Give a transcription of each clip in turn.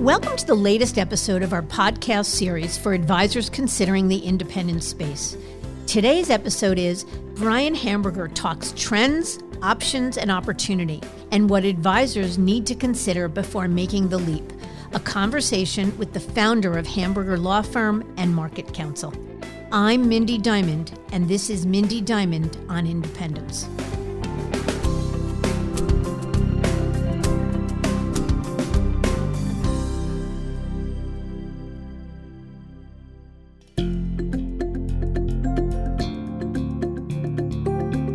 Welcome to the latest episode of our podcast series for advisors considering the independent space. Today's episode is Brian Hamburger talks trends, options, and opportunity, and what advisors need to consider before making the leap. A conversation with the founder of Hamburger Law Firm and MarketCounsel. I'm Mindy Diamond, and this is Mindy Diamond on Independence.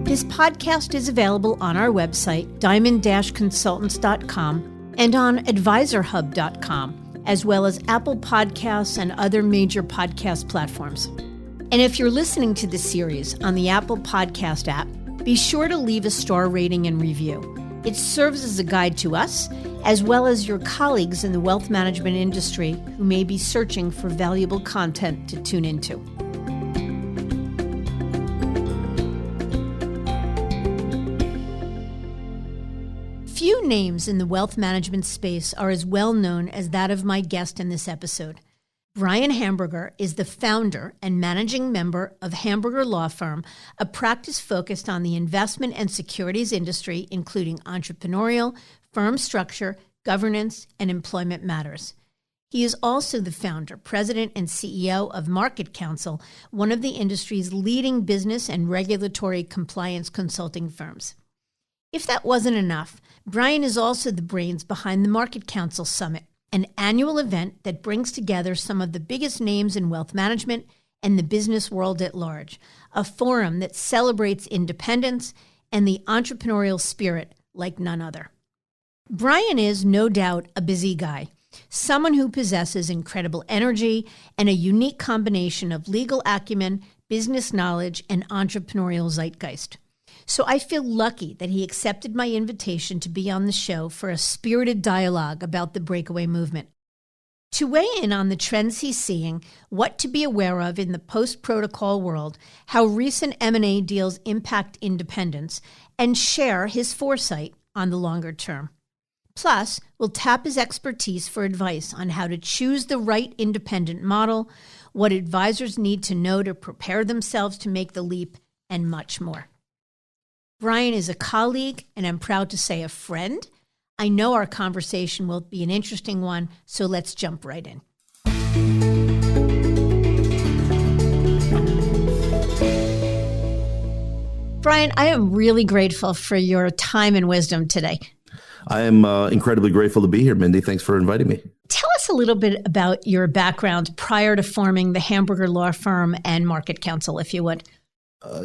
This podcast is available on our website, diamond-consultants.com, and on advisorhub.com, as well as Apple Podcasts and other major podcast platforms. And if you're listening to this series on the Apple Podcast app, be sure to leave a star rating and review. It serves as a guide to us, as well as your colleagues in the wealth management industry who may be searching for valuable content to tune into. Few names in the wealth management space are as well known as that of my guest in this episode. Brian Hamburger is the founder and managing member of Hamburger Law Firm, a practice focused on the investment and securities industry, including entrepreneurial, firm structure, governance, and employment matters. He is also the founder, president, and CEO of MarketCounsel, one of the industry's leading business and regulatory compliance consulting firms. If that wasn't enough, Brian is also the brains behind the MarketCounsel Summit, an annual event that brings together some of the biggest names in wealth management and the business world at large, a forum that celebrates independence and the entrepreneurial spirit like none other. Brian is, no doubt, a busy guy, someone who possesses incredible energy and a unique combination of legal acumen, business knowledge, and entrepreneurial zeitgeist. So I feel lucky that he accepted my invitation to be on the show for a spirited dialogue about the breakaway movement. To weigh in on the trends he's seeing, what to be aware of in the post-protocol world, how recent M&A deals impact independence, and share his foresight on the longer term. Plus, we'll tap his expertise for advice on how to choose the right independent model, what advisors need to know to prepare themselves to make the leap, and much more. Brian is a colleague, and I'm proud to say a friend. I know our conversation will be an interesting one, so let's jump right in. Brian, I am really grateful for your time and wisdom today. I am incredibly grateful to be here, Mindy. Thanks for inviting me. Tell us a little bit about your background prior to forming the Hamburger Law Firm and MarketCounsel, if you would.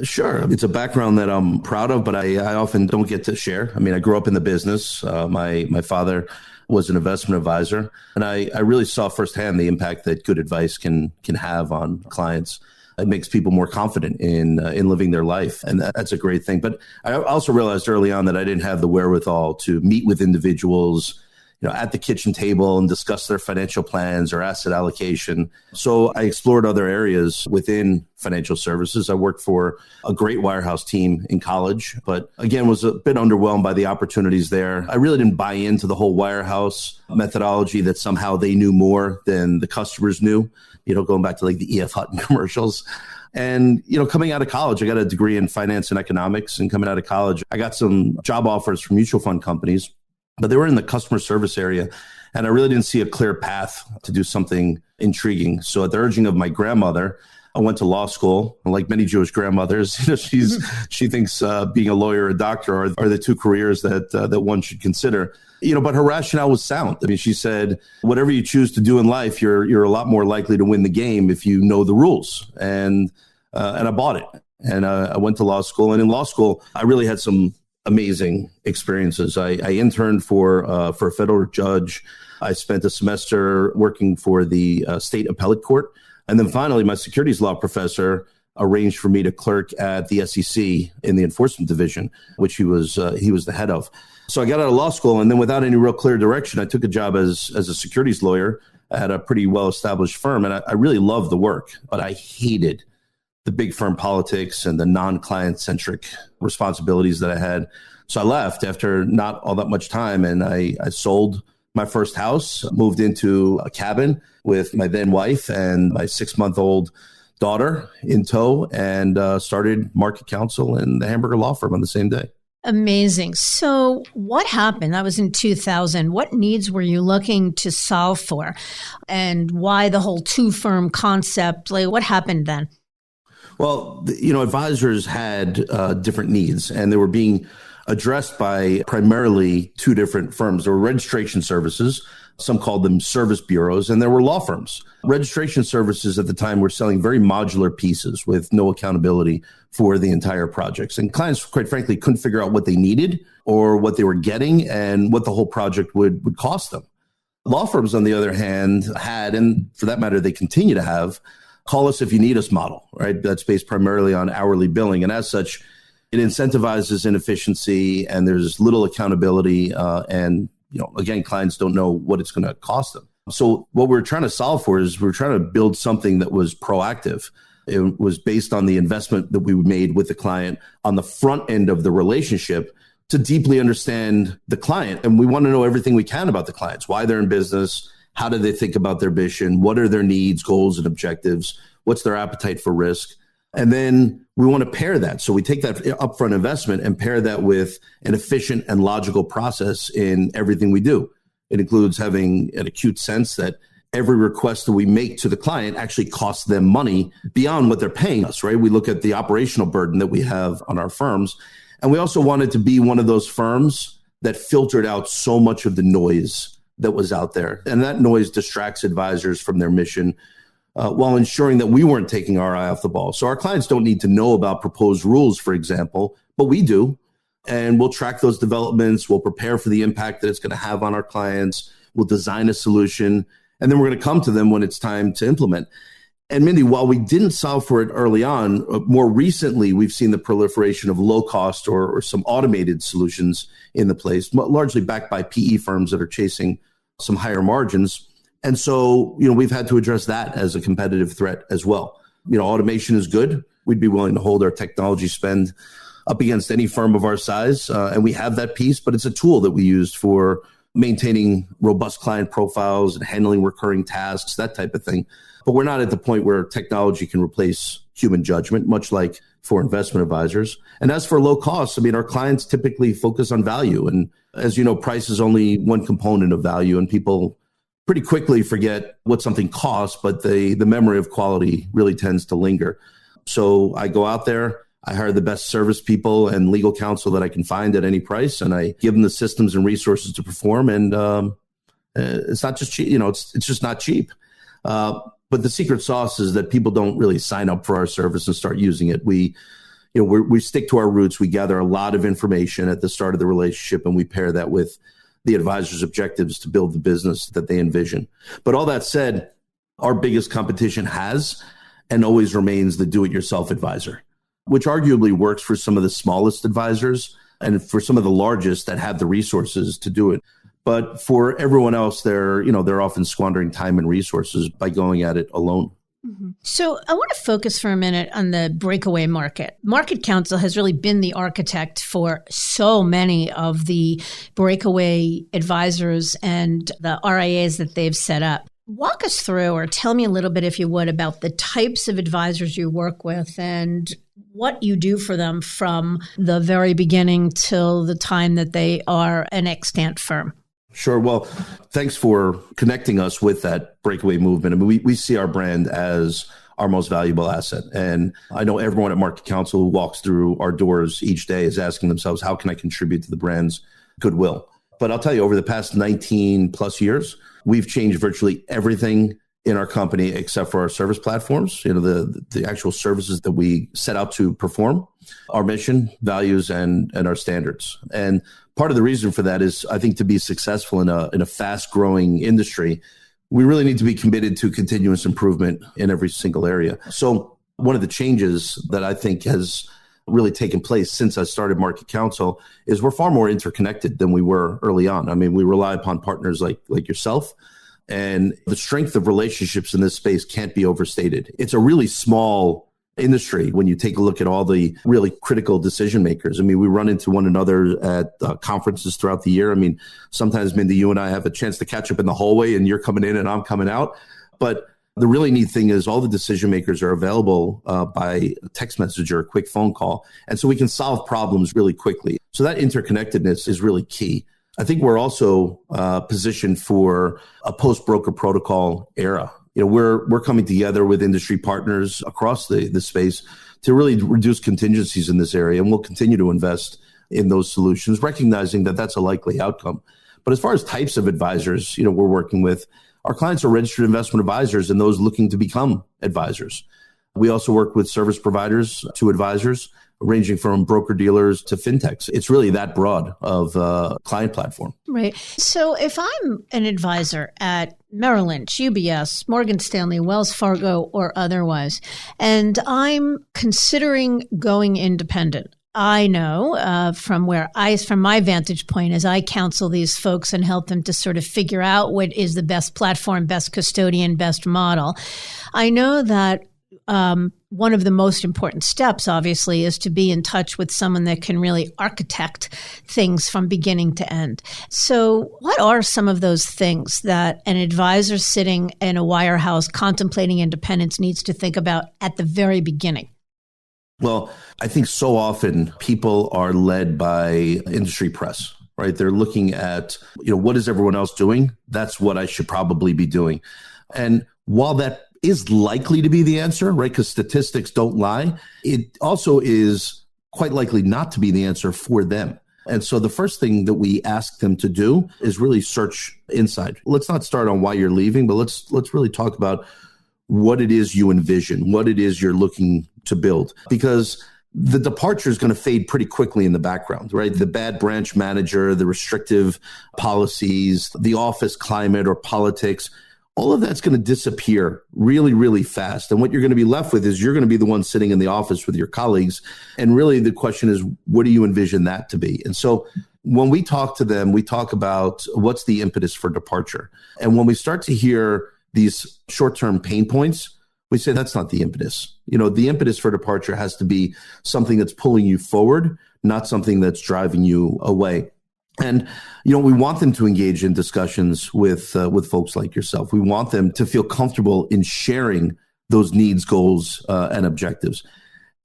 Sure. It's a background that I'm proud of, but I often don't get to share. I mean, I grew up in the business. My father was an investment advisor, and I really saw firsthand the impact that good advice can have on clients. It makes people more confident in living their life, and that's a great thing. But I also realized early on that I didn't have the wherewithal to meet with individuals, at the kitchen table and discuss their financial plans or asset allocation. So I explored other areas within financial services. I worked for a great wirehouse team in college, but again, was a bit underwhelmed by the opportunities there. I really didn't buy into the whole wirehouse methodology that somehow they knew more than the customers knew, going back to like the E.F. Hutton commercials. And, coming out of college, I got a degree in finance and economics. And coming out of college, I got some job offers from mutual fund companies, but they were in the customer service area. And I really didn't see a clear path to do something intriguing. So at the urging of my grandmother, I went to law school. Like many Jewish grandmothers, she thinks being a lawyer or a doctor are the two careers that one should consider. But her rationale was sound. I mean, she said, whatever you choose to do in life, you're a lot more likely to win the game if you know the rules. And I bought it. And I went to law school. And in law school, I really had some amazing experiences. I interned for a federal judge. I spent a semester working for the state appellate court. And then finally, my securities law professor arranged for me to clerk at the SEC in the enforcement division, which he was the head of. So I got out of law school, and then without any real clear direction, I took a job as a securities lawyer at a pretty well-established firm. And I really loved the work, but I hated the big firm politics and the non-client-centric responsibilities that I had. So I left after not all that much time, and I sold my first house, moved into a cabin with my then wife and my 6-month-old daughter in tow, and started MarketCounsel and the Hamburger Law Firm on the same day. Amazing. So what happened? That was in 2000. What needs were you looking to solve for? And why the whole two-firm concept? Like, what happened then? Well, advisors had different needs, and they were being addressed by primarily two different firms. There were registration services, some called them service bureaus, and there were law firms. Registration services at the time were selling very modular pieces with no accountability for the entire projects. And clients, quite frankly, couldn't figure out what they needed or what they were getting and what the whole project would cost them. Law firms, on the other hand, had, and for that matter, they continue to have, call us if you need us model, right? That's based primarily on hourly billing. And as such, it incentivizes inefficiency, and there's little accountability. And again, clients don't know what it's going to cost them. So what we're trying to solve for is we're trying to build something that was proactive. It was based on the investment that we made with the client on the front end of the relationship to deeply understand the client. And we want to know everything we can about the clients, why they're in business, how do they think about their mission, what are their needs, goals, and objectives, what's their appetite for risk. And then we want to pair that. So we take that upfront investment and pair that with an efficient and logical process in everything we do. It includes having an acute sense that every request that we make to the client actually costs them money beyond what they're paying us, right? We look at the operational burden that we have on our firms. And we also wanted to be one of those firms that filtered out so much of the noise that was out there. And that noise distracts advisors from their mission, while ensuring that we weren't taking our eye off the ball. So our clients don't need to know about proposed rules, for example, but we do. And we'll track those developments. We'll prepare for the impact that it's going to have on our clients. We'll design a solution. And then we're going to come to them when it's time to implement. And Mindy, while we didn't solve for it early on, more recently, we've seen the proliferation of low cost or some automated solutions in the place, largely backed by PE firms that are chasing some higher margins. And so, we've had to address that as a competitive threat as well. Automation is good. We'd be willing to hold our technology spend up against any firm of our size. And we have that piece, but it's a tool that we use for maintaining robust client profiles and handling recurring tasks, that type of thing. But we're not at the point where technology can replace human judgment, much like for investment advisors. And as for low costs, our clients typically focus on value. And as you know, price is only one component of value, and people pretty quickly forget what something costs, but the memory of quality really tends to linger. So I go out there, I hire the best service people and legal counsel that I can find at any price, and I give them the systems and resources to perform. And it's not just cheap, it's just not cheap. But the secret sauce is that people don't really sign up for our service and start using it. We stick to our roots. We gather a lot of information at the start of the relationship, and we pair that with the advisor's objectives to build the business that they envision. But all that said, our biggest competition has and always remains the do-it-yourself advisor, which arguably works for some of the smallest advisors and for some of the largest that have the resources to do it. But for everyone else, they're often squandering time and resources by going at it alone. Mm-hmm. So I want to focus for a minute on the breakaway market. MarketCounsel has really been the architect for so many of the breakaway advisors and the RIAs that they've set up. Walk us through, or tell me a little bit, if you would, about the types of advisors you work with and what you do for them from the very beginning till the time that they are an extant firm. Sure. Well, thanks for connecting us with that breakaway movement. We see our brand as our most valuable asset. And I know everyone at MarketCounsel who walks through our doors each day is asking themselves, how can I contribute to the brand's goodwill? But I'll tell you, over the past 19 plus years, we've changed virtually everything in our company except for our service platforms, the actual services that we set out to perform, our mission, values, and our standards. And part of the reason for that is, I think, to be successful in a fast-growing industry, we really need to be committed to continuous improvement in every single area. So one of the changes that I think has really taken place since I started MarketCounsel is we're far more interconnected than we were early on. We rely upon partners like yourself, and the strength of relationships in this space can't be overstated. It's a really small industry when you take a look at all the really critical decision makers. I mean, we run into one another at conferences throughout the year. I mean, sometimes, Mindy, you and I have a chance to catch up in the hallway and you're coming in and I'm coming out. But the really neat thing is all the decision makers are available by text message or a quick phone call. And so we can solve problems really quickly. So that interconnectedness is really key. I think we're also positioned for a post-broker protocol era. You know, we're coming together with industry partners across the space to really reduce contingencies in this area. And we'll continue to invest in those solutions, recognizing that that's a likely outcome. But as far as types of advisors, you know, we're working with, our clients are registered investment advisors and those looking to become advisors. We also work with service providers to advisors, ranging from broker-dealers to fintechs. It's really that broad of client platform. Right. So if I'm an advisor at Merrill Lynch, UBS, Morgan Stanley, Wells Fargo, or otherwise, and I'm considering going independent, I know from my vantage point, as I counsel these folks and help them to sort of figure out what is the best platform, best custodian, best model, I know that one of the most important steps, obviously, is to be in touch with someone that can really architect things from beginning to end. So what are some of those things that an advisor sitting in a wirehouse contemplating independence needs to think about at the very beginning? Well, I think so often people are led by industry press, right? They're looking at, you know, what is everyone else doing? That's what I should probably be doing. And while that is likely to be the answer, right? Because statistics don't lie. It also is quite likely not to be the answer for them. And so the first thing that we ask them to do is really search inside. Let's not start on why you're leaving, but let's really talk about what it is you envision, what it is you're looking to build. Because the departure is going to fade pretty quickly in the background, right? The bad branch manager, the restrictive policies, the office climate or politics, all of that's going to disappear really, really fast. And what you're going to be left with is you're going to be the one sitting in the office with your colleagues. And really the question is, what do you envision that to be? And so when we talk to them, we talk about what's the impetus for departure. And when we start to hear these short-term pain points, we say that's not the impetus. You know, the impetus for departure has to be something that's pulling you forward, not something that's driving you away. And, you know, we want them to engage in discussions with folks like yourself. We want them to feel comfortable in sharing those needs, goals, and objectives.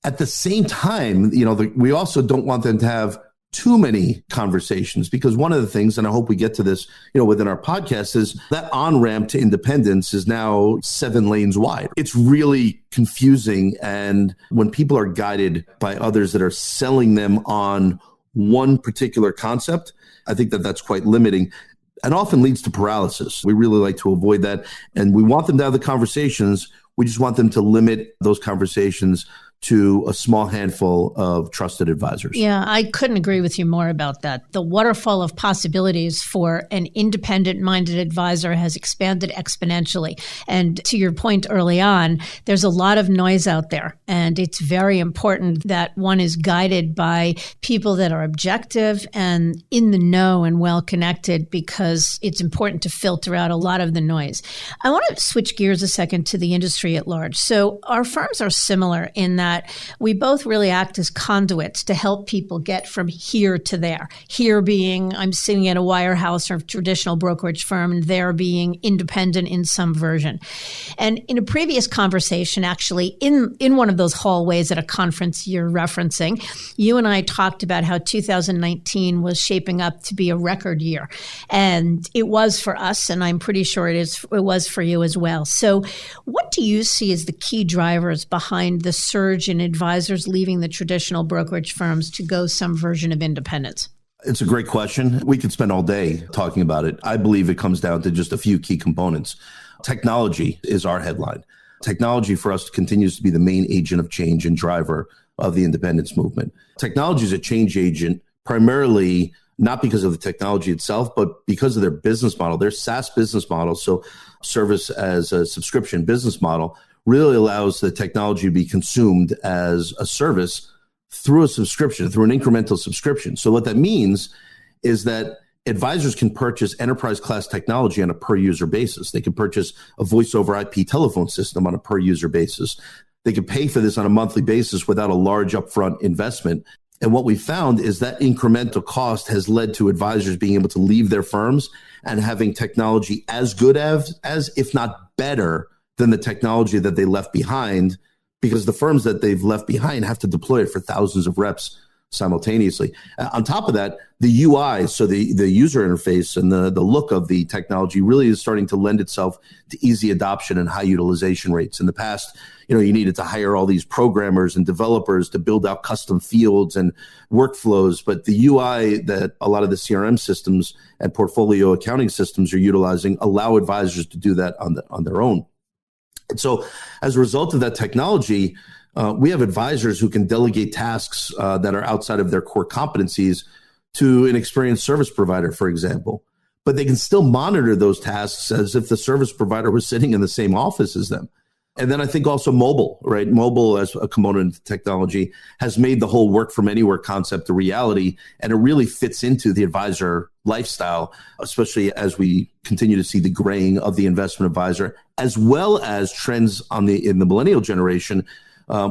At the same time, you know, we also don't want them to have too many conversations, because one of the things, and I hope we get to this, you know, within our podcast, is that on-ramp to independence is now 7 lanes wide. It's really confusing. And when people are guided by others that are selling them on one particular concept, I think that that's quite limiting and often leads to paralysis. We really like to avoid that. And we want them to have the conversations. We just want them to limit those conversations to a small handful of trusted advisors. Yeah, I couldn't agree with you more about that. The waterfall of possibilities for an independent-minded advisor has expanded exponentially. And to your point early on, there's a lot of noise out there. And it's very important that one is guided by people that are objective and in the know and well-connected, because it's important to filter out a lot of the noise. I want to switch gears a second to the industry at large. So our firms are similar in that we both really act as conduits to help people get from here to there. Here being, I'm sitting at a wirehouse or traditional brokerage firm, and there being independent in some version. And in a previous conversation, actually, in one of those hallways at a conference you're referencing, you and I talked about how 2019 was shaping up to be a record year. And it was for us, and I'm pretty sure it was for you as well. So what do you see as the key drivers behind the surge in advisors leaving the traditional brokerage firms to go some version of independence? It's a great question. We could spend all day talking about it. I believe it comes down to just a few key components. Technology is our headline. Technology for us continues to be the main agent of change and driver of the independence movement. Technology is a change agent primarily not because of the technology itself, but because of their business model, their SaaS business model. So service as a subscription business model really allows the technology to be consumed as a service through a subscription, through an incremental subscription. So what that means is that advisors can purchase enterprise class technology on a per user basis. They can purchase a voice over IP telephone system on a per user basis. They could pay for this on a monthly basis without a large upfront investment. And what we found is that incremental cost has led to advisors being able to leave their firms and having technology as good as if not better than the technology that they left behind, because the firms that they've left behind have to deploy it for thousands of reps simultaneously. On top of that, the UI, so the user interface and the look of the technology really is starting to lend itself to easy adoption and high utilization rates. In the past, you needed to hire all these programmers and developers to build out custom fields and workflows. But the UI that a lot of the CRM systems and portfolio accounting systems are utilizing allow advisors to do that on their own. And so as a result of that technology, we have advisors who can delegate tasks that are outside of their core competencies to an experienced service provider, for example. But they can still monitor those tasks as if the service provider was sitting in the same office as them. And then I think also mobile, right? Mobile as a component of technology has made the whole work from anywhere concept a reality. And it really fits into the advisor lifestyle, especially as we continue to see the graying of the investment advisor, as well as trends in the millennial generation,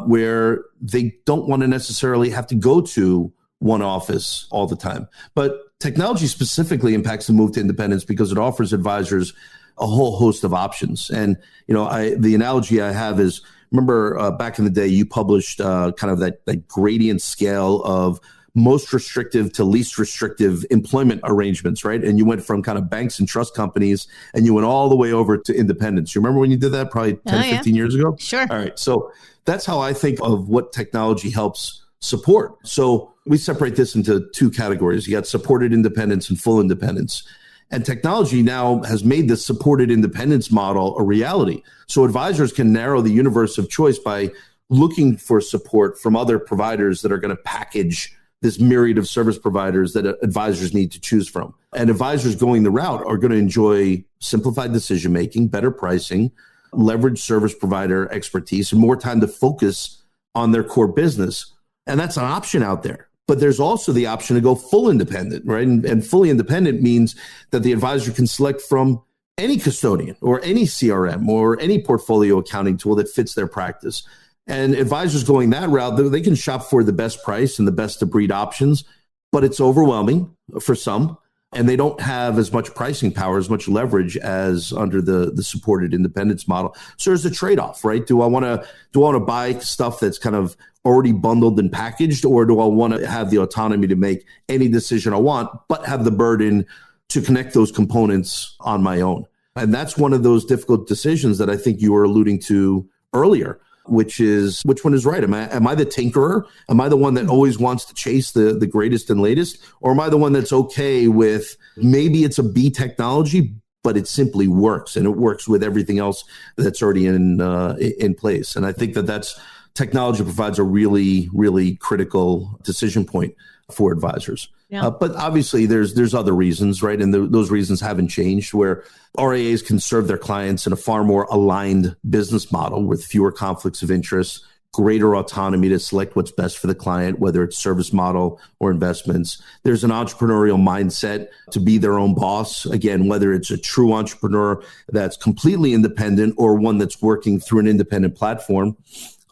where they don't want to necessarily have to go to one office all the time. But technology specifically impacts the move to independence because it offers advisors a whole host of options. And, the analogy I have is, remember back in the day, you published kind of that gradient scale of most restrictive to least restrictive employment arrangements, right? And you went from kind of banks and trust companies and you went all the way over to independence. You remember when you did that probably 15 years ago? Sure. All right. So that's how I think of what technology helps support. So we separate this into two categories. You got supported independence and full independence. And technology now has made this supported independence model a reality. So advisors can narrow the universe of choice by looking for support from other providers that are going to package this myriad of service providers that advisors need to choose from. And advisors going the route are going to enjoy simplified decision-making, better pricing, leverage service provider expertise, and more time to focus on their core business. And that's an option out there. But there's also the option to go full independent, right? And fully independent means that the advisor can select from any custodian or any CRM or any portfolio accounting tool that fits their practice. And advisors going that route, they can shop for the best price and the best of breed options, but it's overwhelming for some. And they don't have as much pricing power, as much leverage as under the supported independence model. So there's a trade-off, right? Do I want to buy stuff that's kind of already bundled and packaged, or do I want to have the autonomy to make any decision I want, but have the burden to connect those components on my own? And that's one of those difficult decisions that I think you were alluding to earlier, which one is right? Am I the tinkerer? Am I the one that always wants to chase the greatest and latest? Or am I the one that's okay with maybe it's a B technology, but it simply works and it works with everything else that's already in place? And I think that's technology provides a really, really critical decision point for advisors. Yeah. But obviously there's other reasons, right? And those reasons haven't changed, where RIAs can serve their clients in a far more aligned business model with fewer conflicts of interest, greater autonomy to select what's best for the client, whether it's service model or investments. There's an entrepreneurial mindset to be their own boss. Again, whether it's a true entrepreneur that's completely independent or one that's working through an independent platform.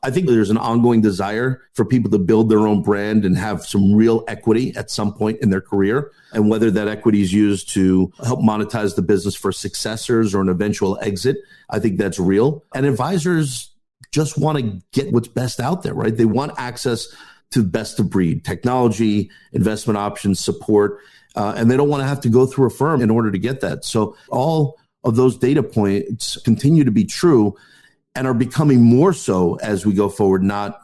I think there's an ongoing desire for people to build their own brand and have some real equity at some point in their career. And whether that equity is used to help monetize the business for successors or an eventual exit, I think that's real. And advisors just want to get what's best out there, right? They want access to best of breed technology, investment options, support, and they don't want to have to go through a firm in order to get that. So all of those data points continue to be true and are becoming more so as we go forward, not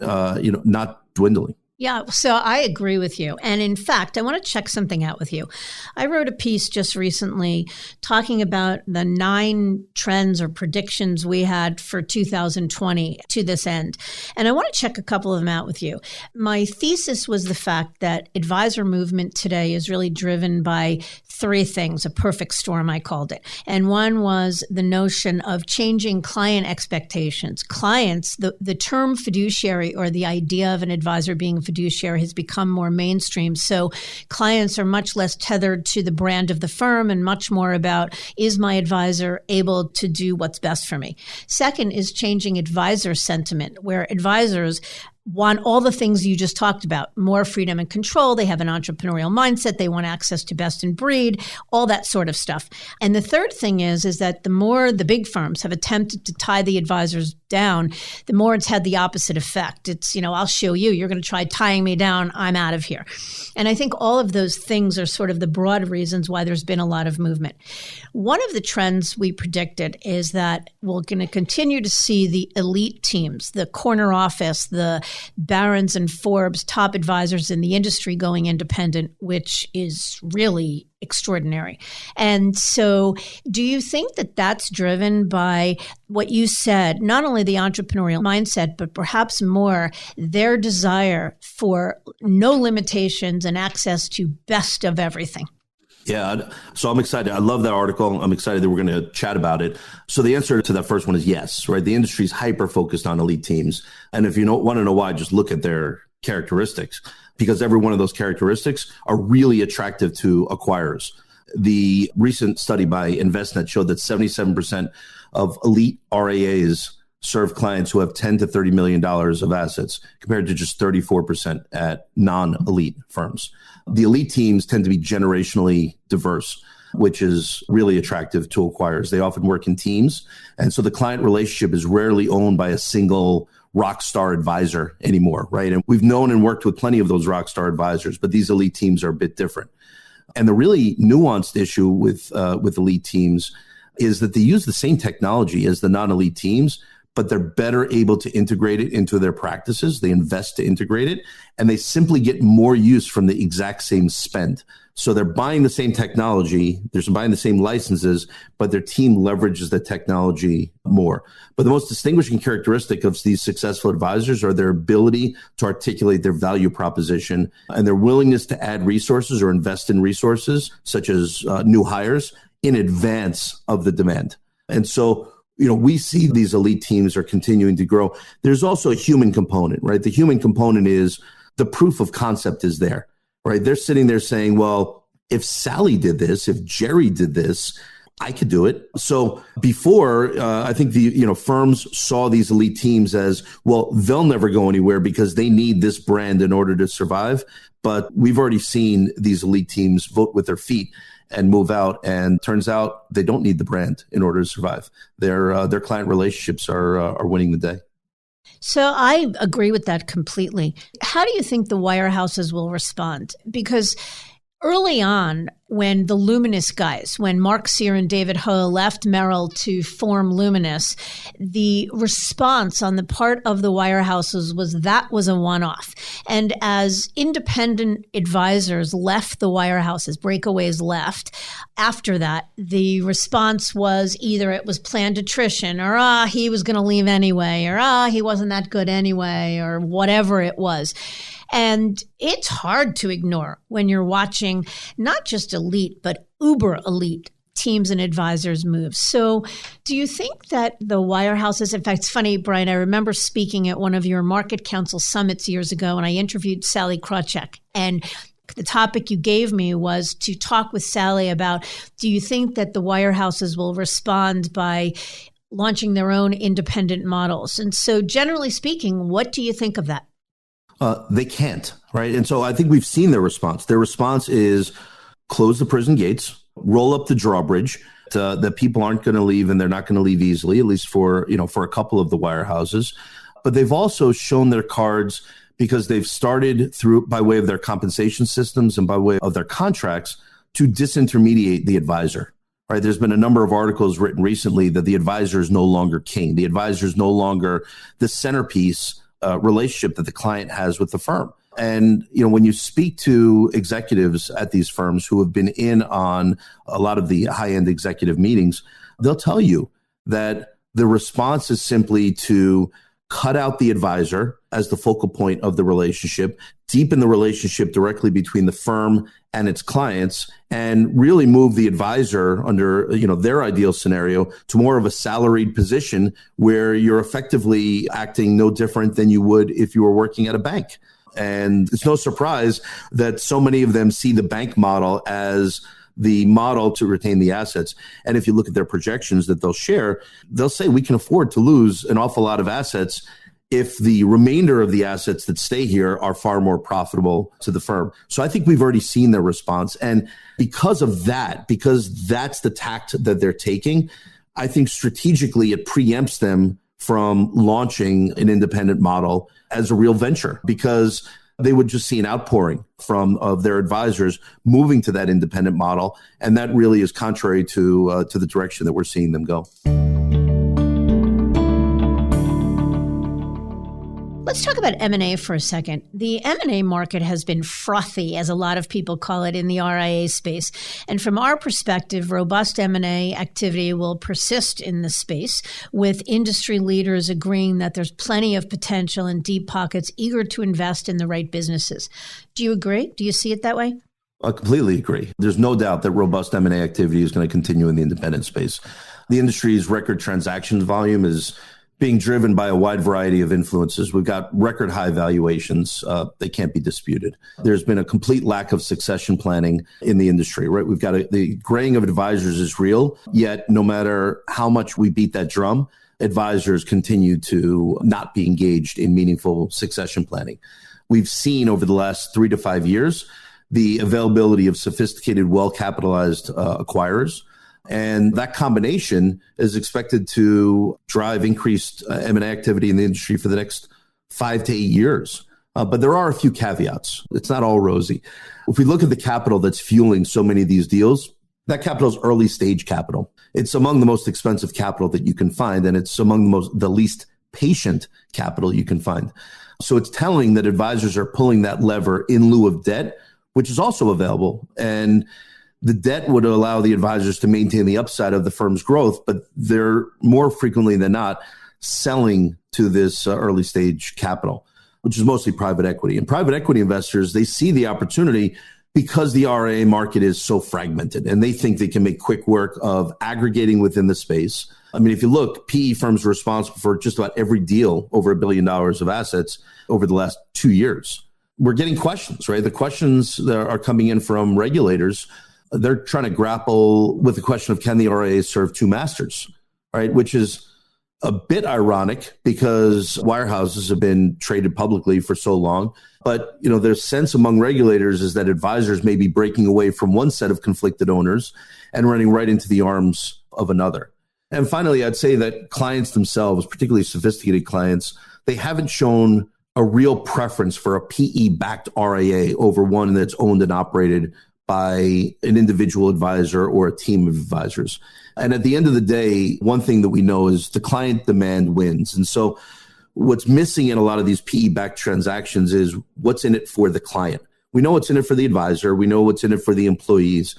dwindling. Yeah, so I agree with you. And in fact, I want to check something out with you. I wrote a piece just recently talking about the 9 trends or predictions we had for 2020 to this end. And I want to check a couple of them out with you. My thesis was the fact that advisor movement today is really driven by 3 things, a perfect storm, I called it. And one was the notion of changing client expectations. Clients, the term fiduciary or the idea of an advisor being fiduciary has become more mainstream. So clients are much less tethered to the brand of the firm and much more about, is my advisor able to do what's best for me? Second is changing advisor sentiment, where advisors want all the things you just talked about, more freedom and control. They have an entrepreneurial mindset. They want access to best in breed, all that sort of stuff. And the third thing is that the more the big firms have attempted to tie the advisors down, the more it's had the opposite effect. It's, I'll show you, you're going to try tying me down, I'm out of here. And I think all of those things are sort of the broad reasons why there's been a lot of movement. One of the trends we predicted is that we're going to continue to see the elite teams, the corner office, the Barron's and Forbes top advisors in the industry going independent, which is really extraordinary. And so do you think that that's driven by what you said, not only the entrepreneurial mindset, but perhaps more their desire for no limitations and access to best of everything? Yeah, so I'm excited. I love that article. I'm excited that we're going to chat about it. So the answer to that first one is yes, right? The industry is hyper-focused on elite teams. And if you want to know why, just look at their characteristics, because every one of those characteristics are really attractive to acquirers. The recent study by Envestnet showed that 77% of elite RIAs serve clients who have $10 to $30 million of assets, compared to just 34% at non-elite firms. The elite teams tend to be generationally diverse, which is really attractive to acquirers. They often work in teams. And so the client relationship is rarely owned by a single rock star advisor anymore, right? And we've known and worked with plenty of those rock star advisors, but these elite teams are a bit different. And the really nuanced issue with elite teams is that they use the same technology as the non-elite teams, but they're better able to integrate it into their practices. They invest to integrate it, and they simply get more use from the exact same spend. So they're buying the same technology, they're buying the same licenses, but their team leverages the technology more. But the most distinguishing characteristic of these successful advisors are their ability to articulate their value proposition and their willingness to add resources or invest in resources, such as new hires, in advance of the demand. And so we see these elite teams are continuing to grow. There's also a human component, right? The human component is the proof of concept is there, right? They're sitting there saying, well, if Sally did this, if Jerry did this, I could do it. So before, I think the firms saw these elite teams as, well, they'll never go anywhere because they need this brand in order to survive. But we've already seen these elite teams vote with their feet and move out. And turns out they don't need the brand in order to survive. Their client relationships are winning the day. So I agree with that completely. How do you think the wirehouses will respond? Because early on, when the Luminous guys, when Mark Sear and David Ho left Merrill to form Luminous, the response on the part of the wirehouses was a one-off. And as independent advisors left the wirehouses, breakaways left, after that, the response was either it was planned attrition, or he was going to leave anyway, or he wasn't that good anyway, or whatever it was. And it's hard to ignore when you're watching not just elite, but uber elite teams and advisors move. So do you think that the wirehouses, in fact, it's funny, Brian, I remember speaking at one of your MarketCounsel summits years ago, and I interviewed Sally Krawcheck, and the topic you gave me was to talk with Sally about, do you think that the wirehouses will respond by launching their own independent models? And so generally speaking, what do you think of that? They can't, right? And so I think we've seen their response. Their response is close the prison gates, roll up the drawbridge, that people aren't going to leave, and they're not going to leave easily, at least for a couple of the wirehouses. But they've also shown their cards because they've started by way of their compensation systems and by way of their contracts to disintermediate the advisor. Right? There's been a number of articles written recently that the advisor is no longer king. The advisor is no longer the centerpiece relationship that the client has with the firm. And, when you speak to executives at these firms who have been in on a lot of the high-end executive meetings, they'll tell you that the response is simply to cut out the advisor as the focal point of the relationship, deepen the relationship directly between the firm and its clients, and really move the advisor under, their ideal scenario to more of a salaried position where you're effectively acting no different than you would if you were working at a bank. And it's no surprise that so many of them see the bank model as the model to retain the assets. And if you look at their projections that they'll share, they'll say we can afford to lose an awful lot of assets if the remainder of the assets that stay here are far more profitable to the firm. So I think we've already seen their response. And because of that, because that's the tact that they're taking, I think strategically it preempts them from launching an independent model as a real venture, because they would just see an outpouring of their advisors moving to that independent model. And that really is contrary to the direction that we're seeing them go. Let's talk about M&A for a second. The M&A market has been frothy, as a lot of people call it, in the RIA space. And from our perspective, robust M&A activity will persist in the space, with industry leaders agreeing that there's plenty of potential and deep pockets eager to invest in the right businesses. Do you agree? Do you see it that way? I completely agree. There's no doubt that robust M&A activity is going to continue in the independent space. The industry's record transactions volume is being driven by a wide variety of influences. We've got record high valuations. They can't be disputed. There's been a complete lack of succession planning in the industry, right? We've got the graying of advisors is real, yet no matter how much we beat that drum, advisors continue to not be engaged in meaningful succession planning. We've seen over the last 3 to 5 years, the availability of sophisticated, well-capitalized acquirers. And that combination is expected to drive increased M&A activity in the industry for the next 5 to 8 years. But there are a few caveats. It's not all rosy. If we look at the capital that's fueling so many of these deals, that capital is early stage capital. It's among the most expensive capital that you can find, and it's among the least patient capital you can find. So it's telling that advisors are pulling that lever in lieu of debt, which is also available. And the debt would allow the advisors to maintain the upside of the firm's growth, but they're more frequently than not selling to this early stage capital, which is mostly private equity. And private equity investors, they see the opportunity because the RIA market is so fragmented, and they think they can make quick work of aggregating within the space. I mean, if you look, PE firms are responsible for just about every deal over $1 billion of assets over the last 2 years. We're getting questions, right? The questions that are coming in from regulators, they're trying to grapple with the question of, can the RIA serve two masters, right? Which is a bit ironic because wirehouses have been traded publicly for so long. But, there's sense among regulators is that advisors may be breaking away from one set of conflicted owners and running right into the arms of another. And finally, I'd say that clients themselves, particularly sophisticated clients, they haven't shown a real preference for a PE-backed RIA over one that's owned and operated by an individual advisor or a team of advisors. And at the end of the day, one thing that we know is the client demand wins. And so what's missing in a lot of these PE-backed transactions is what's in it for the client. We know what's in it for the advisor. We know what's in it for the employees.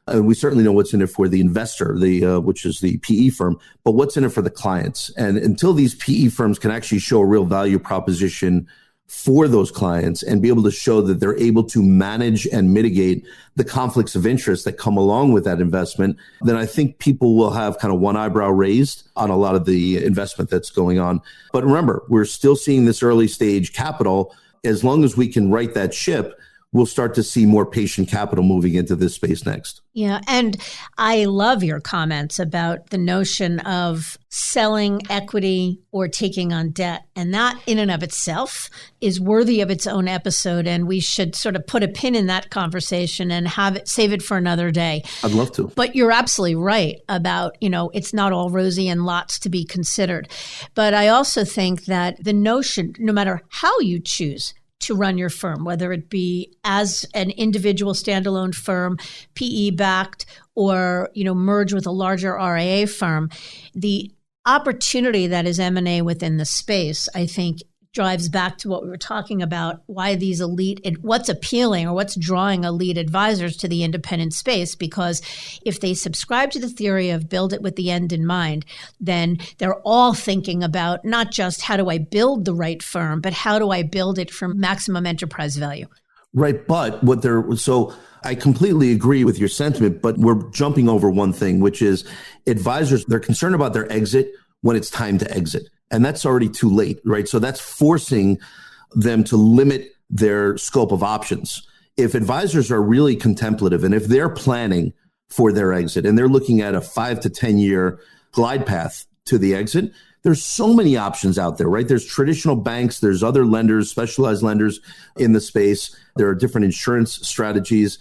And we certainly know what's in it for the investor, which is the PE firm. But what's in it for the clients? And until these PE firms can actually show a real value proposition for those clients and be able to show that they're able to manage and mitigate the conflicts of interest that come along with that investment, then I think people will have kind of one eyebrow raised on a lot of the investment that's going on. But remember, we're still seeing this early stage capital. As long as we can right that ship, we'll start to see more patient capital moving into this space next. Yeah. And I love your comments about the notion of selling equity or taking on debt. And that in and of itself is worthy of its own episode. And we should sort of put a pin in that conversation and save it for another day. I'd love to. But you're absolutely right about, it's not all rosy and lots to be considered. But I also think that the notion, no matter how you choose to run your firm, whether it be as an individual standalone firm, PE-backed, or merge with a larger RIA firm, the opportunity that is M&A within the space, I think, drives back to what we were talking about, why these what's appealing or what's drawing elite advisors to the independent space. Because if they subscribe to the theory of build it with the end in mind, then they're all thinking about not just how do I build the right firm, but how do I build it for maximum enterprise value? Right. But so I completely agree with your sentiment, but we're jumping over one thing, which is advisors, they're concerned about their exit when it's time to exit. And that's already too late, right? So that's forcing them to limit their scope of options. If advisors are really contemplative and if they're planning for their exit and they're looking at a 5 to 10 year glide path to the exit, there's so many options out there, right? There's traditional banks, there's other lenders, specialized lenders in the space. There are different insurance strategies.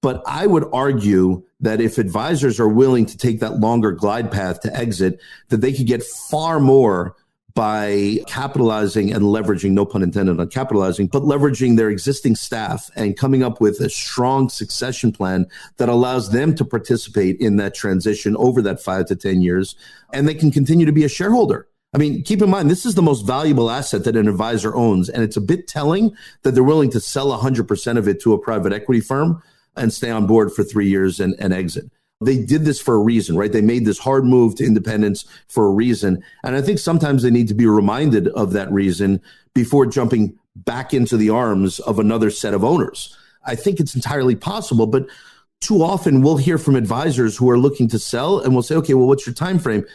But I would argue that if advisors are willing to take that longer glide path to exit, that they could get far more by capitalizing and leveraging, no pun intended on capitalizing, but leveraging their existing staff and coming up with a strong succession plan that allows them to participate in that transition over that 5 to 10 years. And they can continue to be a shareholder. I mean, keep in mind, this is the most valuable asset that an advisor owns. And it's a bit telling that they're willing to sell 100% of it to a private equity firm and stay on board for 3 years and exit. They did this for a reason, right? They made this hard move to independence for a reason. And I think sometimes they need to be reminded of that reason before jumping back into the arms of another set of owners. I think it's entirely possible, but too often we'll hear from advisors who are looking to sell and we'll say, okay, well, what's your time frame?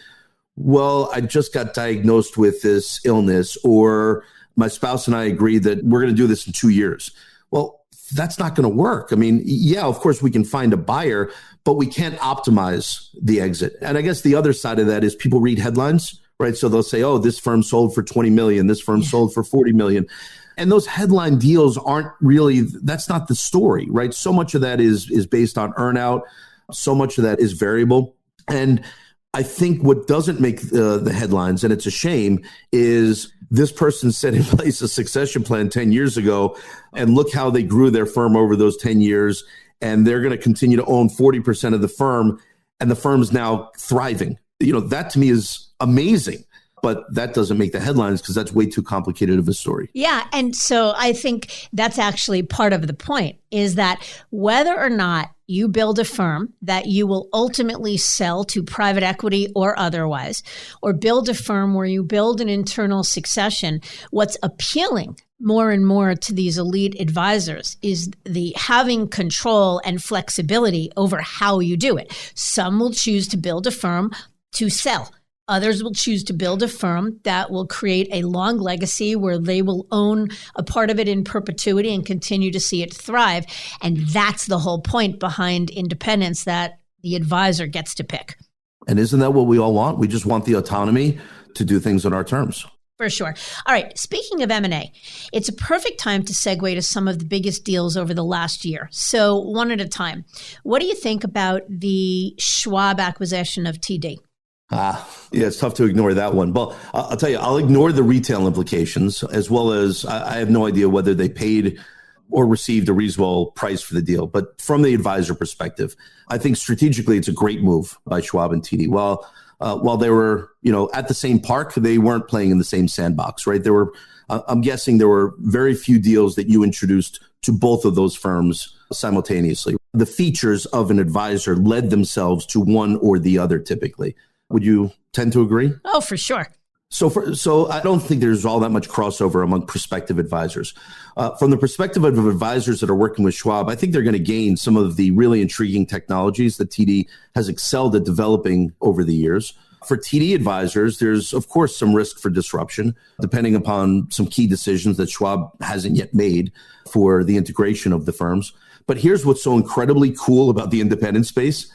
Well, I just got diagnosed with this illness, or my spouse and I agreed that we're going to do this in 2 years. Well, that's not going to work. I mean, yeah, of course we can find a buyer, but we can't optimize the exit. And I guess the other side of that is people read headlines, right? So they'll say, oh, this firm sold for 20 million, this firm sold for 40 million. And those headline deals aren't really, that's not the story, right? So much of that is based on earnout. So much of that is variable. And I think what doesn't make the headlines, and it's a shame, is this person set in place a succession plan 10 years ago, and look how they grew their firm over those 10 years, and they're going to continue to own 40% of the firm, and the firm's now thriving. You know, that to me is amazing. But that doesn't make the headlines because that's way too complicated of a story. Yeah. And so I think that's actually part of the point, is that whether or not you build a firm that you will ultimately sell to private equity or otherwise, or build a firm where you build an internal succession, what's appealing more and more to these elite advisors is the having control and flexibility over how you do it. Some will choose to build a firm to sell. Others will choose to build a firm that will create a long legacy where they will own a part of it in perpetuity and continue to see it thrive. And that's the whole point behind independence, that the advisor gets to pick. And isn't that what we all want? We just want the autonomy to do things on our terms. For sure. All right. Speaking of M&A, it's a perfect time to segue to some of the biggest deals over the last year. So one at a time. What do you think about the Schwab acquisition of TD? Yeah, it's tough to ignore that one. But I'll tell you, I'll ignore the retail implications, as well as I have no idea whether they paid or received a reasonable price for the deal. But from the advisor perspective, I think strategically it's a great move by Schwab and TD. While they were, at the same park, they weren't playing in the same sandbox, right? I'm guessing there were very few deals that you introduced to both of those firms simultaneously. The features of an advisor led themselves to one or the other typically. Would you tend to agree? Oh, for sure. So I don't think there's all that much crossover among prospective advisors. From the perspective of advisors that are working with Schwab, I think they're going to gain some of the really intriguing technologies that TD has excelled at developing over the years. For TD advisors, there's, of course, some risk for disruption, depending upon some key decisions that Schwab hasn't yet made for the integration of the firms. But here's what's so incredibly cool about the independent space.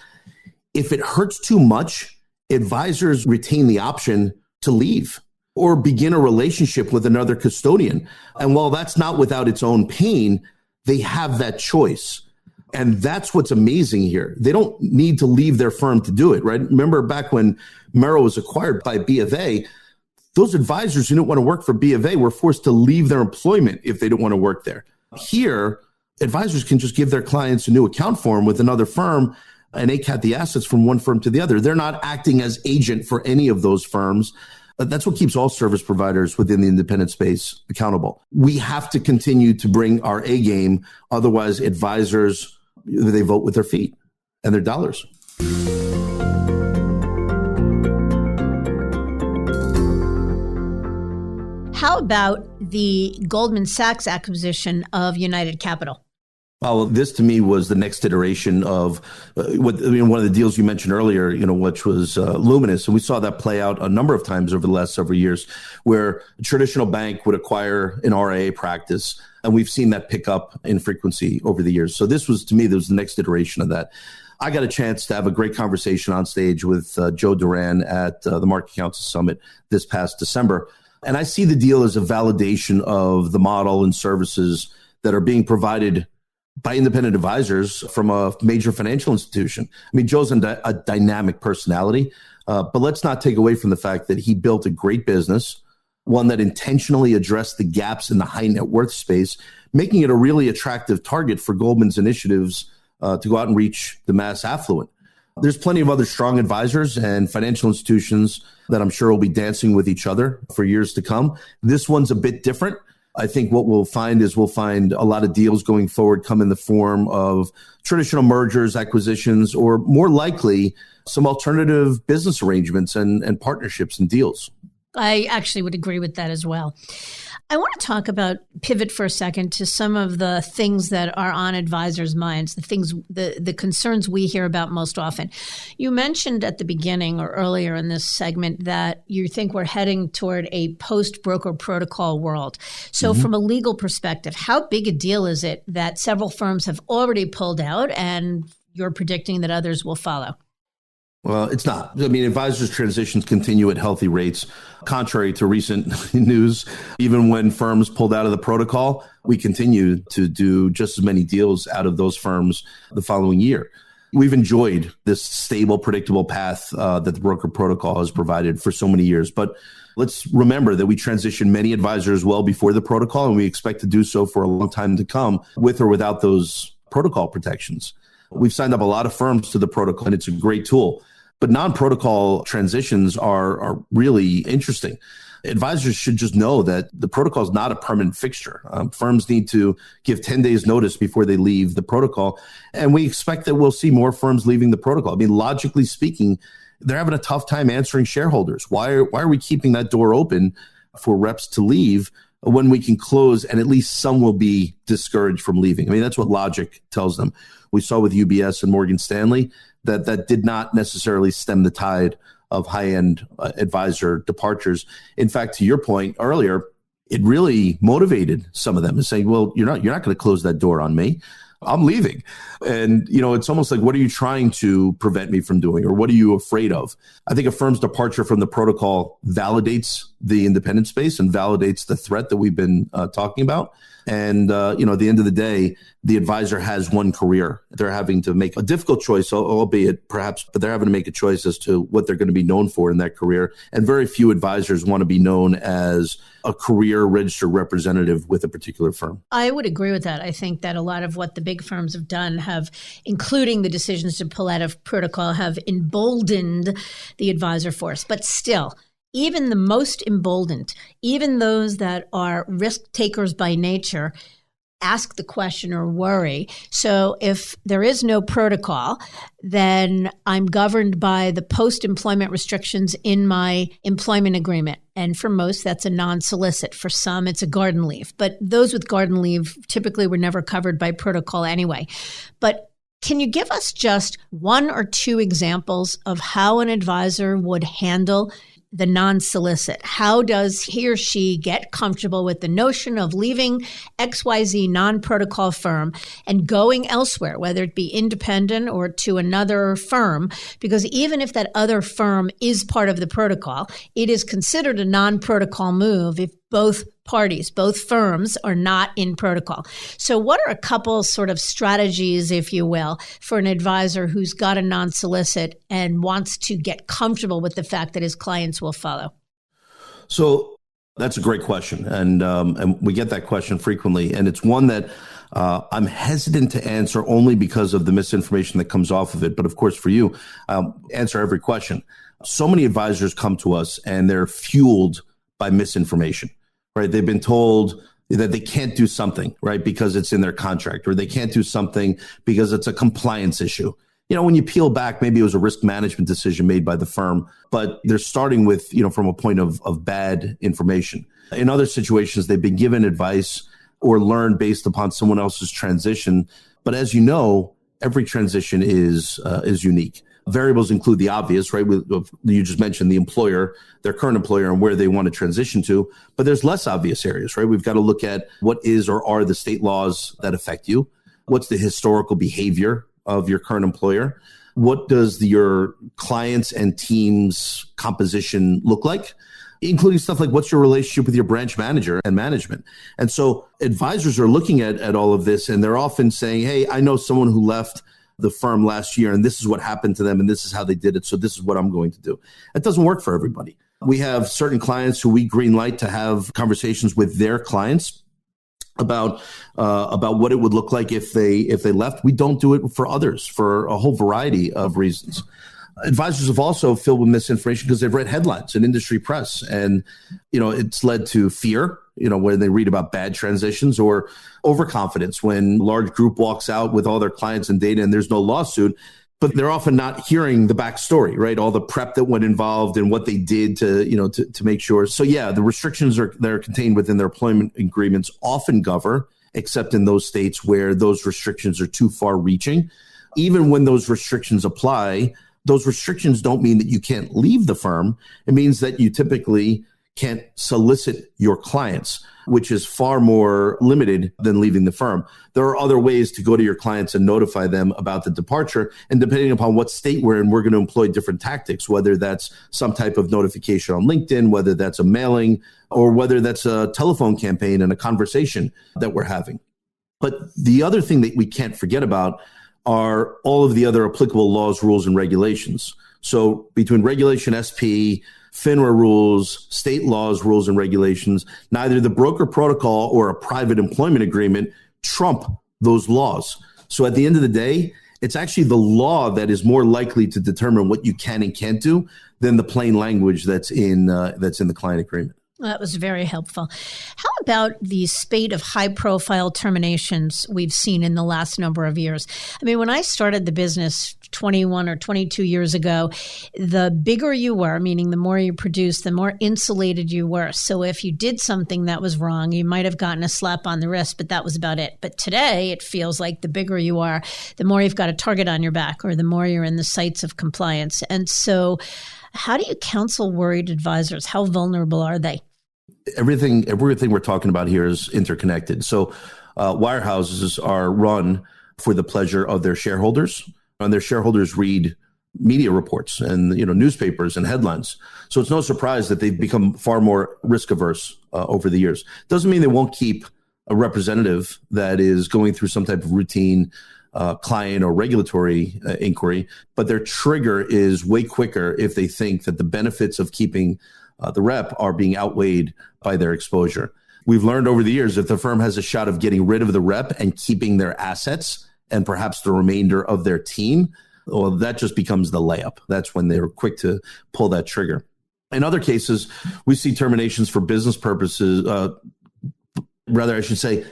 If it hurts too much, advisors retain the option to leave or begin a relationship with another custodian. And while that's not without its own pain, they have that choice. And that's what's amazing here. They don't need to leave their firm to do it, right? Remember back when Merrill was acquired by B of A, those advisors who didn't want to work for B of A were forced to leave their employment if they didn't want to work there. Here, advisors can just give their clients a new account form with another firm and ACAT the assets from one firm to the other. They're not acting as agent for any of those firms. That's what keeps all service providers within the independent space accountable. We have to continue to bring our A game. Otherwise, advisors, they vote with their feet and their dollars. How about the Goldman Sachs acquisition of United Capital? Well, this to me was the next iteration of one of the deals you mentioned earlier, which was Luminous. And we saw that play out a number of times over the last several years where a traditional bank would acquire an RIA practice. And we've seen that pick up in frequency over the years. So this was, to me, there was the next iteration of that. I got a chance to have a great conversation on stage with Joe Duran at the MarketCounsel Summit this past December. And I see the deal as a validation of the model and services that are being provided by independent advisors from a major financial institution. I mean, Joe's a dynamic personality, but let's not take away from the fact that he built a great business, one that intentionally addressed the gaps in the high net worth space, making it a really attractive target for Goldman's initiatives to go out and reach the mass affluent. There's plenty of other strong advisors and financial institutions that I'm sure will be dancing with each other for years to come. This one's a bit different. I think what we'll find a lot of deals going forward come in the form of traditional mergers, acquisitions, or more likely some alternative business arrangements and partnerships and deals. I actually would agree with that as well. I want to pivot for a second to some of the things that are on advisors' minds, the concerns we hear about most often. You mentioned at the beginning or earlier in this segment that you think we're heading toward a post-broker protocol world. So from a legal perspective, how big a deal is it that several firms have already pulled out and you're predicting that others will follow? Well, it's not. I mean, advisors' transitions continue at healthy rates. Contrary to recent news, even when firms pulled out of the protocol, we continue to do just as many deals out of those firms the following year. We've enjoyed this stable, predictable path that the broker protocol has provided for so many years. But let's remember that we transitioned many advisors well before the protocol, and we expect to do so for a long time to come, with or without those protocol protections. We've signed up a lot of firms to the protocol, and it's a great tool. But non-protocol transitions are really interesting. Advisors should just know that the protocol is not a permanent fixture. Firms need to give 10 days notice before they leave the protocol. And we expect that we'll see more firms leaving the protocol. I mean, logically speaking, they're having a tough time answering shareholders. Why are we keeping that door open for reps to leave when we can close and at least some will be discouraged from leaving? I mean, that's what logic tells them. We saw with UBS and Morgan Stanley that did not necessarily stem the tide of high-end advisor departures. In fact, to your point earlier, it really motivated some of them and saying, well, you're not going to close that door on me. I'm leaving. And, it's almost like, what are you trying to prevent me from doing? Or what are you afraid of? I think a firm's departure from the protocol validates the independent space and validates the threat that we've been talking about. And, at the end of the day, the advisor has one career. They're having to make a difficult choice, albeit perhaps, but they're having to make a choice as to what they're going to be known for in that career. And very few advisors want to be known as a career registered representative with a particular firm. I would agree with that. I think that a lot of what the big firms have done including the decisions to pull out of protocol, have emboldened the advisor force. But still, even the most emboldened, even those that are risk takers by nature, ask the question or worry. So if there is no protocol, then I'm governed by the post-employment restrictions in my employment agreement. And for most, that's a non-solicit. For some, it's a garden leave. But those with garden leave typically were never covered by protocol anyway. But can you give us just one or two examples of how an advisor would handle the non-solicit? How does he or she get comfortable with the notion of leaving XYZ non-protocol firm and going elsewhere, whether it be independent or to another firm? Because even if that other firm is part of the protocol, it is considered a non-protocol move if both parties, both firms are not in protocol. So what are a couple sort of strategies, if you will, for an advisor who's got a non-solicit and wants to get comfortable with the fact that his clients will follow? So that's a great question. And we get that question frequently. And it's one that I'm hesitant to answer only because of the misinformation that comes off of it. But of course, for you, answer every question. So many advisors come to us and they're fueled by misinformation, right? They've been told that they can't do something, right, because it's in their contract, or they can't do something because it's a compliance issue. When you peel back, maybe it was a risk management decision made by the firm, but they're starting with, from a point of bad information. In other situations, they've been given advice or learn based upon someone else's transition. But as you know, every transition is unique. Variables include the obvious, right? You just mentioned the employer, their current employer, and where they want to transition to. But there's less obvious areas, right? We've got to look at what is or are the state laws that affect you. What's the historical behavior of your current employer? What does your clients and teams composition look like? Including stuff like what's your relationship with your branch manager and management. And so advisors are looking at all of this, and they're often saying, hey, I know someone who left the firm last year, and this is what happened to them, and this is how they did it, so this is what I'm going to do. It doesn't work for everybody. We have certain clients who we green light to have conversations with their clients about what it would look like if they left. We don't do it for others for a whole variety of reasons. Advisors have also filled with misinformation because they've read headlines in industry press, and it's led to fear, when they read about bad transitions, or overconfidence when a large group walks out with all their clients and data and there's no lawsuit, but they're often not hearing the backstory, right? All the prep that went involved and what they did to make sure. So yeah, the restrictions that are contained within their employment agreements often govern, except in those states where those restrictions are too far reaching. Even when those restrictions apply, those restrictions don't mean that you can't leave the firm. It means that you typically can't solicit your clients, which is far more limited than leaving the firm. There are other ways to go to your clients and notify them about the departure. And depending upon what state we're in, we're going to employ different tactics, whether that's some type of notification on LinkedIn, whether that's a mailing, or whether that's a telephone campaign and a conversation that we're having. But the other thing that we can't forget about are all of the other applicable laws, rules, and regulations. So between Regulation SP, FINRA rules, state laws, rules, and regulations, neither the broker protocol or a private employment agreement trump those laws. So at the end of the day, it's actually the law that is more likely to determine what you can and can't do than the plain language that's in the client agreement. That was very helpful. How about the spate of high-profile terminations we've seen in the last number of years? I mean, when I started the business 21 or 22 years ago, the bigger you were, meaning the more you produced, the more insulated you were. So if you did something that was wrong, you might have gotten a slap on the wrist, but that was about it. But today, it feels like the bigger you are, the more you've got a target on your back, or the more you're in the sights of compliance. And so how do you counsel worried advisors? How vulnerable are they? Everything we're talking about here is interconnected. So wirehouses are run for the pleasure of their shareholders, and their shareholders read media reports and newspapers and headlines. So it's no surprise that they've become far more risk averse over the years. Doesn't mean they won't keep a representative that is going through some type of routine client or regulatory inquiry, but their trigger is way quicker if they think that the benefits of keeping the rep are being outweighed by their exposure. We've learned over the years, if the firm has a shot of getting rid of the rep and keeping their assets and perhaps the remainder of their team, well, that just becomes the layup. That's when they're quick to pull that trigger. In other cases, we see terminations for business purposes. Rather, I should say,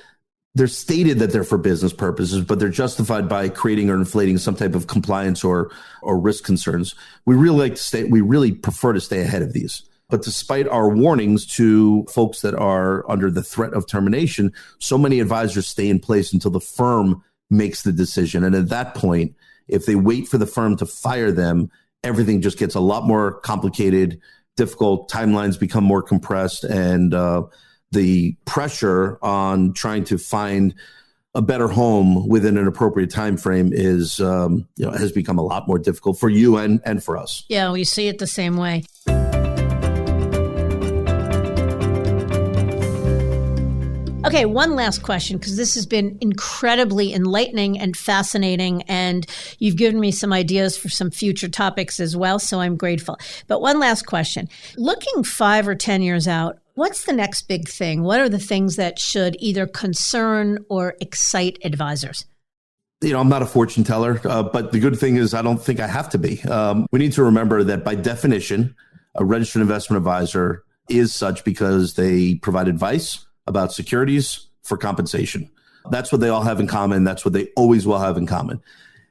they're stated that they're for business purposes, but they're justified by creating or inflating some type of compliance or risk concerns. We really prefer to stay ahead of these. But despite our warnings to folks that are under the threat of termination, so many advisors stay in place until the firm makes the decision. And at that point, if they wait for the firm to fire them, everything just gets a lot more complicated, difficult, timelines become more compressed, and the pressure on trying to find a better home within an appropriate time frame is has become a lot more difficult for you and for us. Yeah, we see it the same way. Okay, one last question, because this has been incredibly enlightening and fascinating, and you've given me some ideas for some future topics as well, so I'm grateful. But one last question. Looking 5 or 10 years out, what's the next big thing? What are the things that should either concern or excite advisors? I'm not a fortune teller, but the good thing is I don't think I have to be. We need to remember that by definition, a registered investment advisor is such because they provide advice about securities for compensation. That's what they all have in common. That's what they always will have in common.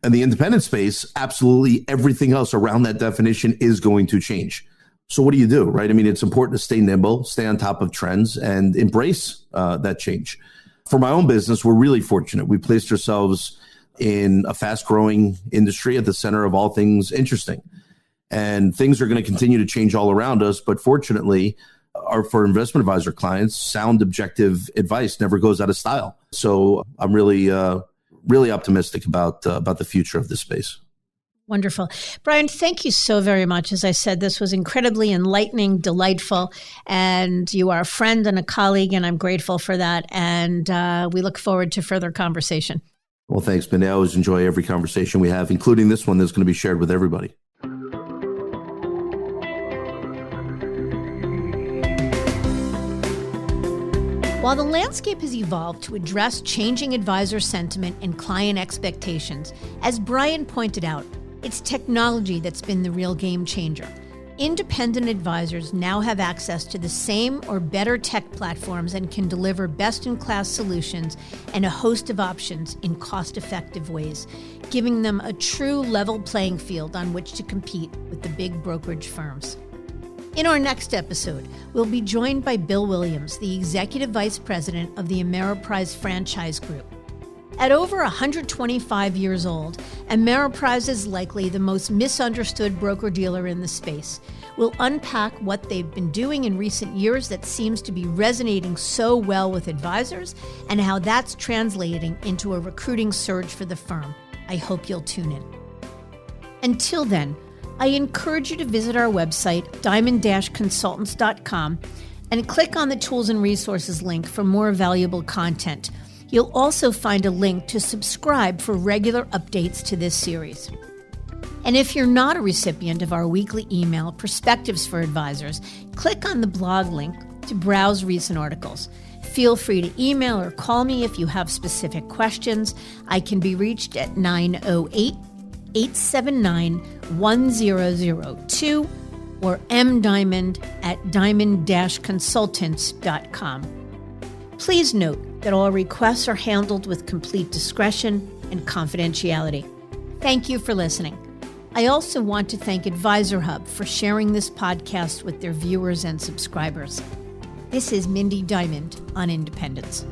And the independent space, absolutely everything else around that definition is going to change. So what do you do, right? I mean, it's important to stay nimble, stay on top of trends, and embrace that change. For my own business, we're really fortunate. We placed ourselves in a fast-growing industry at the center of all things interesting. And things are going to continue to change all around us. But fortunately, for investment advisor clients, sound, objective advice never goes out of style. So I'm really optimistic about the future of this space. Wonderful. Brian, thank you so very much. As I said, this was incredibly enlightening, delightful, and you are a friend and a colleague, and I'm grateful for that. And we look forward to further conversation. Well, thanks, Mindy. I always enjoy every conversation we have, including this one that's going to be shared with everybody. While the landscape has evolved to address changing advisor sentiment and client expectations, as Brian pointed out, it's technology that's been the real game changer. Independent advisors now have access to the same or better tech platforms and can deliver best-in-class solutions and a host of options in cost-effective ways, giving them a true level playing field on which to compete with the big brokerage firms. In our next episode, we'll be joined by Bill Williams, the Executive Vice President of the Ameriprise Franchise Group. At over 125 years old, Ameriprise is likely the most misunderstood broker-dealer in the space. We'll unpack what they've been doing in recent years that seems to be resonating so well with advisors and how that's translating into a recruiting surge for the firm. I hope you'll tune in. Until then, I encourage you to visit our website, diamond-consultants.com, and click on the Tools and Resources link for more valuable content. You'll also find a link to subscribe for regular updates to this series. And if you're not a recipient of our weekly email, Perspectives for Advisors, click on the blog link to browse recent articles. Feel free to email or call me if you have specific questions. I can be reached at 908-879-1002 or mdiamond@diamond-consultants.com. Please note that all requests are handled with complete discretion and confidentiality. Thank you for listening. I also want to thank Advisor Hub for sharing this podcast with their viewers and subscribers. This is Mindy Diamond on Independence.